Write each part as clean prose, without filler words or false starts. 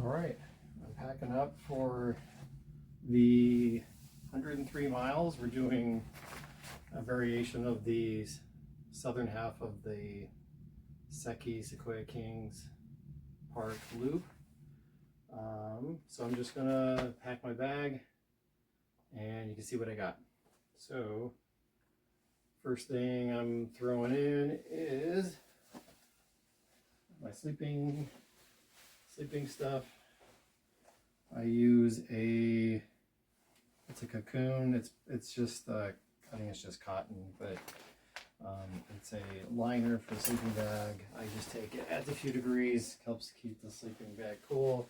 All right, I'm packing up for the 103 miles. We're doing a variation of the southern half of the Sequoia Kings Park loop. So I'm just gonna pack my bag and you can see what I got. So first thing I'm throwing in is my sleeping stuff. I use it's a cocoon. It's just I think it's just cotton, but it's a liner for the sleeping bag. I just take it, adds a few degrees, helps keep the sleeping bag cool.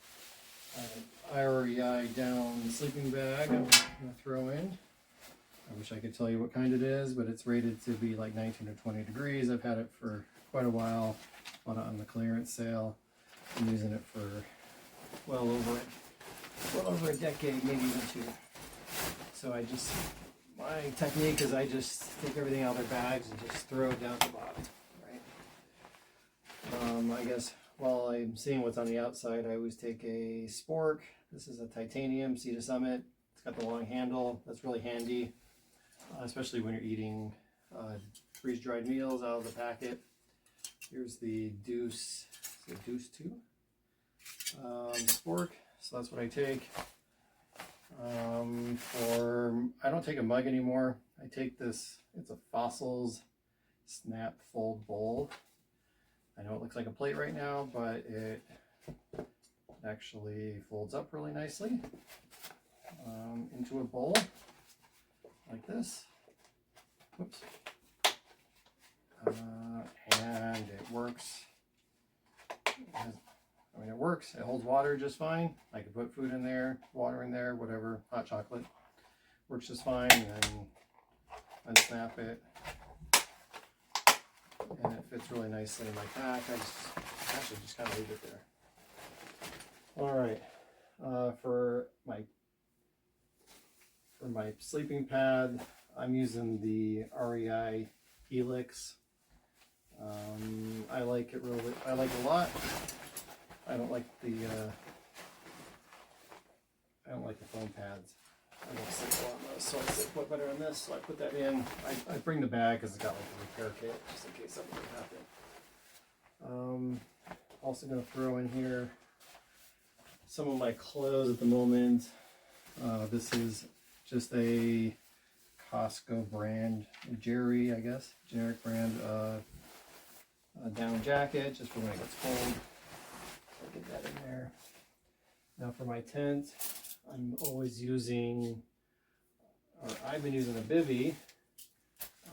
REI down sleeping bag I'm gonna throw in. I wish I could tell you what kind it is, but it's rated to be like 19 or 20 degrees. I've had it for quite a while. Bought it on the clearance sale. I'm using it for well over a decade, maybe even two. So my technique is I just take everything out of their bags and just throw it down to the bottom, right? I guess while I'm seeing what's on the outside, I always take a spork. This is a titanium Sea to Summit. It's got the long handle. That's really handy, especially when you're eating freeze-dried meals out of the packet. Here's the Deuce 2 spork. So that's what I take. I don't take a mug anymore. I take this, it's a Fossils Snap Fold Bowl. I know it looks like a plate right now, but it actually folds up really nicely into a bowl like this. Whoops. And it works. It works. It holds water just fine. I can put food in there, water in there, whatever, hot chocolate. Works just fine. And then unsnap it. And it fits really nicely in my pack. I just kind of leave it there. All right. For my sleeping pad, I'm using the REI Helix. I like it a lot. I don't like the foam pads. I don't sleep a lot on those, so I sleep put better on this. So I put that in. I bring the bag because it's got like a repair kit just in case something would happen. Also going to throw in here some of my clothes at the moment. This is just a Costco brand, Jerry, I guess, generic brand down jacket, just for when it gets cold. I'll get that in there. Now for my tent, I'm always using, or I've been using a bivvy.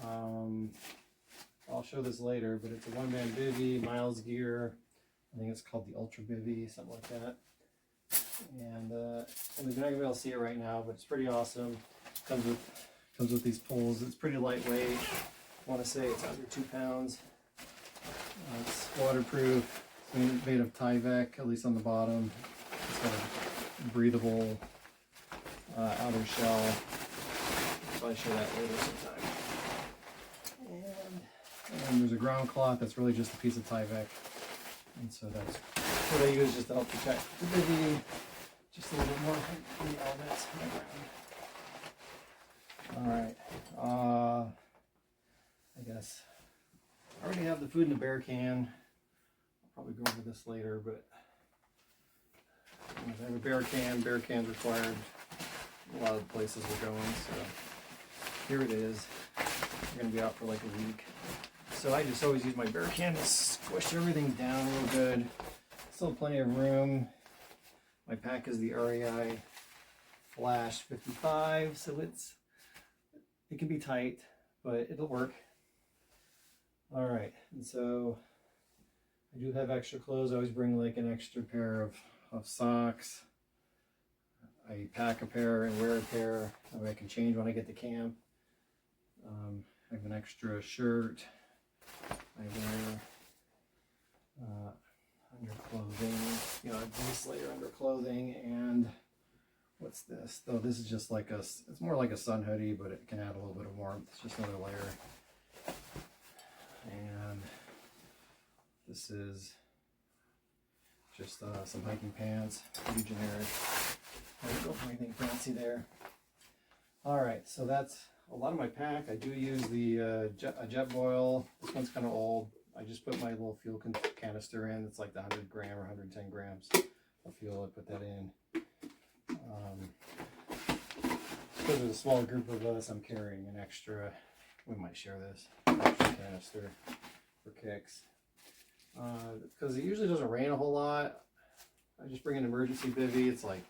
I'll show this later, but it's a one-man bivvy, Miles Gear. I think it's called the Ultra Bivvy, something like that. And you're not gonna be able to see it right now, but it's pretty awesome. Comes with these poles. It's pretty lightweight. I want to say it's under 2 pounds. It's waterproof. It's made of Tyvek, at least on the bottom. It's got a breathable outer shell. I'll probably show that later sometime. And there's a ground cloth that's really just a piece of Tyvek. And so that's what I use just to help protect the bivvy. Just a little bit more from the elements on the ground. All right. I guess I already have the food in the bear can. I'll probably go over this later, but I have a bear can. Bear can's required a lot of the places we're going, so here it is. We're going to be out for like a week. So I just always use my bear can to squish everything down real good. Still plenty of room. My pack is the REI Flash 55, so it can be tight, but it'll work. All right, and so I do have extra clothes. I always bring like an extra pair of socks. I pack a pair and wear a pair. That way I can change when I get to camp. I have an extra shirt. I wear underclothing, a base layer underclothing, and what's this? Though this is just like it's more like a sun hoodie, but it can add a little bit of warmth. It's just another layer. And this is Just some hiking pants, pretty generic. I don't go for anything fancy there. Alright, so that's a lot of my pack. I do use the a Jetboil. This one's kind of old. I just put my little fuel canister in. It's like the 100 gram or 110 grams of fuel. I put that in. Because there's a small group of us, I'm carrying an extra, we might share this, extra canister for kicks. Because it usually doesn't rain a whole lot, I just bring an emergency bivvy. It's like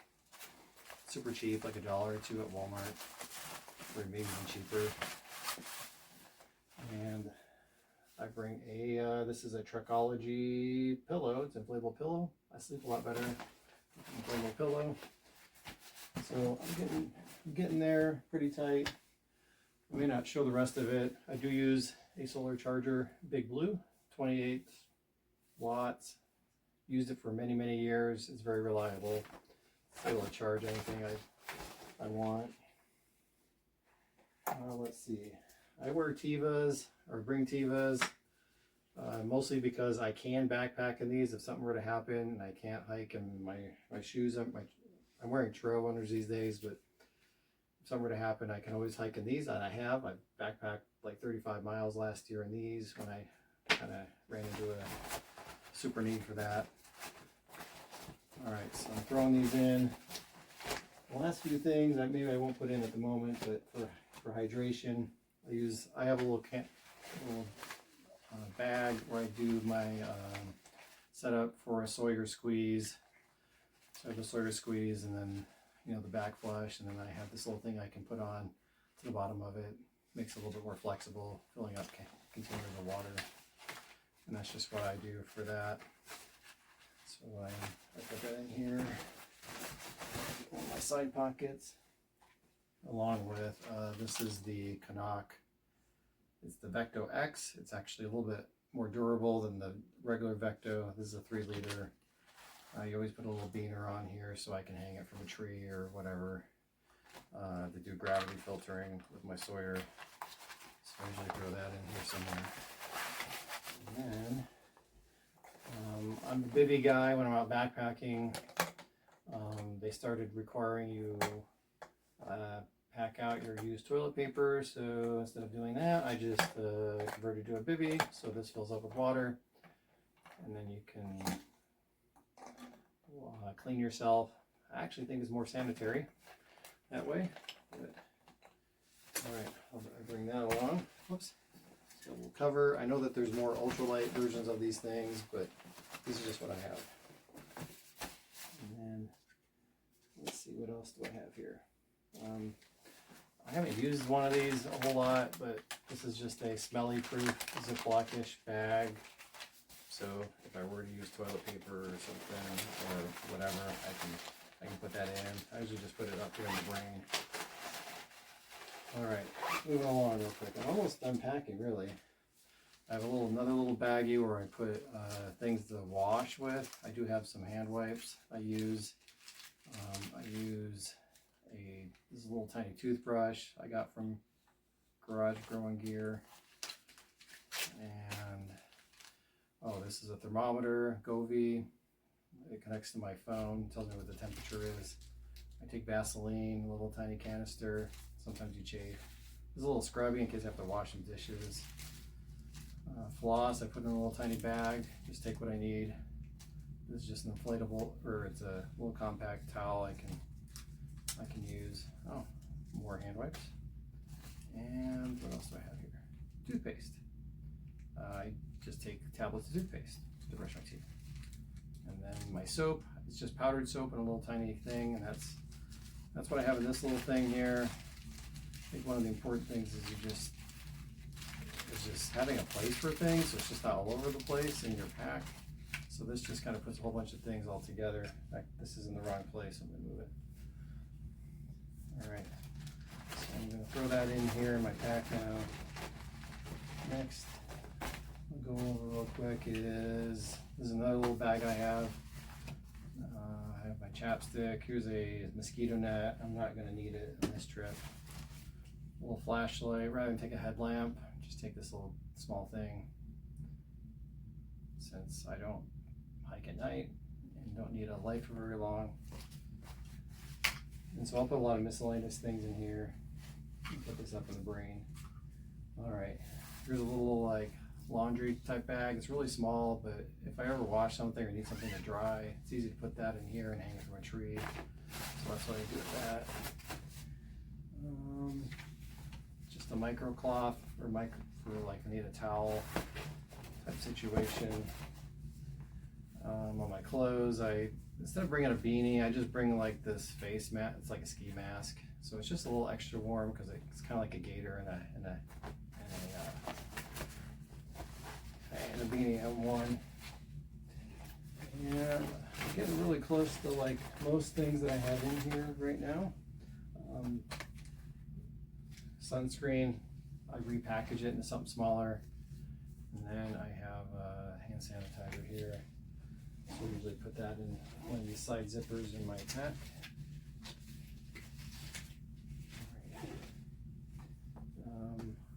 super cheap, like $1 or $2 at Walmart, or maybe even cheaper. And I bring a, this is a Trekology pillow. It's an inflatable pillow. I sleep a lot better with an inflatable pillow. So I'm getting there pretty tight. I may not show the rest of it. I do use a solar charger, Big Blue, 28 watts. Used it for many, many years. It's very reliable. It's able to charge anything I want. Let's see. I wear Tevas, or bring Tevas, mostly because I can backpack in these if something were to happen and I can't hike, and my shoes, I'm wearing trail runners these days, but if something were to happen, I can always hike in these, and I have. I backpacked like 35 miles last year in these when I kind of ran into a super need for that. Alright, so I'm throwing these in. The last few things that maybe I won't put in at the moment, but for hydration, I have a little bag where I do my setup for a Sawyer squeeze. So I have a Sawyer squeeze, and then the back flush, and then I have this little thing I can put on to the bottom of it. Makes it a little bit more flexible, filling up containers of water. And that's just what I do for that. So I put that in here. One of my side pockets, along with this is the Canuck. It's the Vecto X. It's actually a little bit more durable than the regular Vecto. This is a 3 liter. You always put a little beaner on here so I can hang it from a tree or whatever to do gravity filtering with my Sawyer. So I usually throw that in here somewhere. And then I'm the bivvy guy when I'm out backpacking. They started requiring you pack out your used toilet paper, so instead of doing that, I just converted to a bivvy. So this fills up with water, and then you can clean yourself. I actually think it's more sanitary that way. But, all right, I'll bring that along. Whoops. It's got a little cover. I know that there's more ultralight versions of these things, but this is just what I have. And then let's see, what else do I have here? I haven't used one of these a whole lot, but this is just a smelly proof Ziploc-ish bag. So if I were to use toilet paper or something or whatever, I can put that in. I usually just put it up here in the brain. All right, moving along real quick. I'm almost done packing, really. I have another little baggie where I put things to wash with. I do have some hand wipes I use. This is a little tiny toothbrush I got from Garage Growing Gear. And this is a thermometer, Govee. It connects to my phone, tells me what the temperature is. I take Vaseline, a little tiny canister. Sometimes you chafe. There's a little scrubby in case I have to wash some dishes. Floss, I put in a little tiny bag. Just take what I need. This is just an inflatable, or it's a little compact towel I can use. Oh, more hand wipes. And what else do I have here? Toothpaste. I just take tablets of toothpaste to brush my teeth. And then my soap, it's just powdered soap in a little tiny thing, and that's what I have in this little thing here. I think one of the important things is just having a place for things, so it's just not all over the place in your pack. So this just kind of puts a whole bunch of things all together. In fact, this is in the wrong place. I'm going to move it. All right, so I'm going to throw that in here in my pack now. Next, I'll go over real quick this is another little bag I have. I have my chapstick. Here's a mosquito net. I'm not going to need it on this trip. A little flashlight. Rather than take a headlamp, just take this little small thing. Since I don't hike at night, and don't need a light for very long. And so I'll put a lot of miscellaneous things in here. Put this up in the brain. All right, here's a little like laundry type bag. It's really small, but if I ever wash something or need something to dry, it's easy to put that in here and hang it from a tree. So that's what I do with that. Just a micro cloth for like I need a towel type situation. On my clothes, instead of bringing a beanie, I just bring like this face mask. It's like a ski mask, so it's just a little extra warm because it's kind of like a gaiter and a beanie on one. And I'm getting really close to like most things that I have in here right now. Sunscreen, I repackage it into something smaller, and then I have hand sanitizer here. So I usually put that in one of these side zippers in my pack.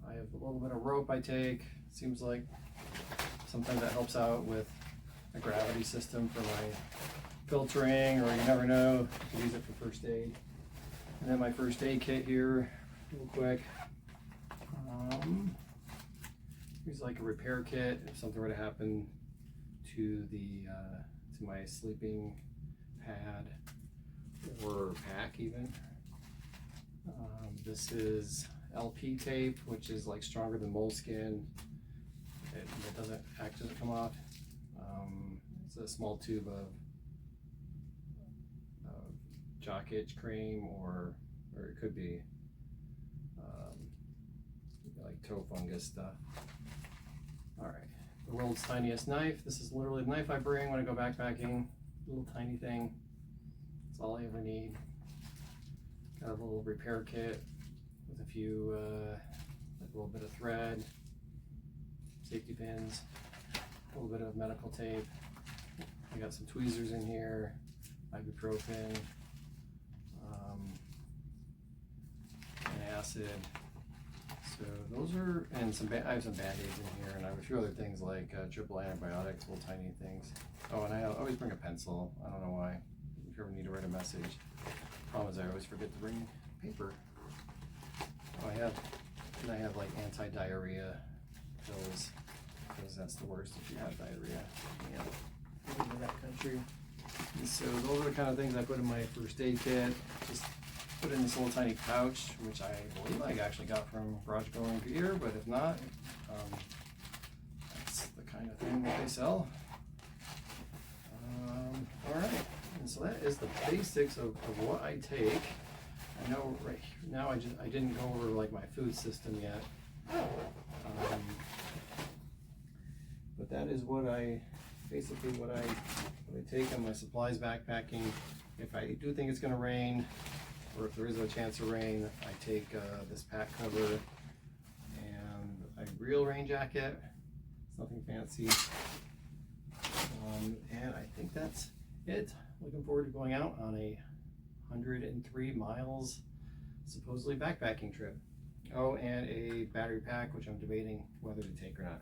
I have a little bit of rope I take. Seems like sometimes that helps out with a gravity system for my filtering, or you never know, you can use it for first aid. And then my first aid kit here, real quick. Here's like a repair kit if something were to happen to my sleeping pad or pack even. This is LP tape, which is like stronger than moleskin. It doesn't come off. It's a small tube of jock itch cream, or it could be like toe fungus stuff. All right, the world's tiniest knife. This is literally the knife I bring when I go backpacking. Little tiny thing. That's all I ever need. Got a little repair kit with a few, like a little bit of thread, safety pins, a little bit of medical tape. I got some tweezers in here, ibuprofen, antacid. So those are, and I have some band-aids in here, and I have a few other things like triple antibiotics, little tiny things. Oh, and I always bring a pencil. I don't know why. If you ever need to write a message. Problem is I always forget to bring paper. Oh, I have like anti-diarrhea pills, because that's the worst if you have diarrhea. Yeah, in that country. And so those are the kind of things I put in my first aid kit. Just put in this little tiny pouch, which I believe I actually got from Garage Going Gear, but if not, that's the kind of thing that they sell. All right, and so that is the basics of what I take. I know right now I didn't go over like my food system yet, but that is what I take on my supplies backpacking. If I do think it's going to rain, or if there is a chance of rain, I take this pack cover and a real rain jacket. It's nothing fancy. And I think that's it. Looking forward to going out on a 103 miles supposedly backpacking trip. Oh, and a battery pack, which I'm debating whether to take or not.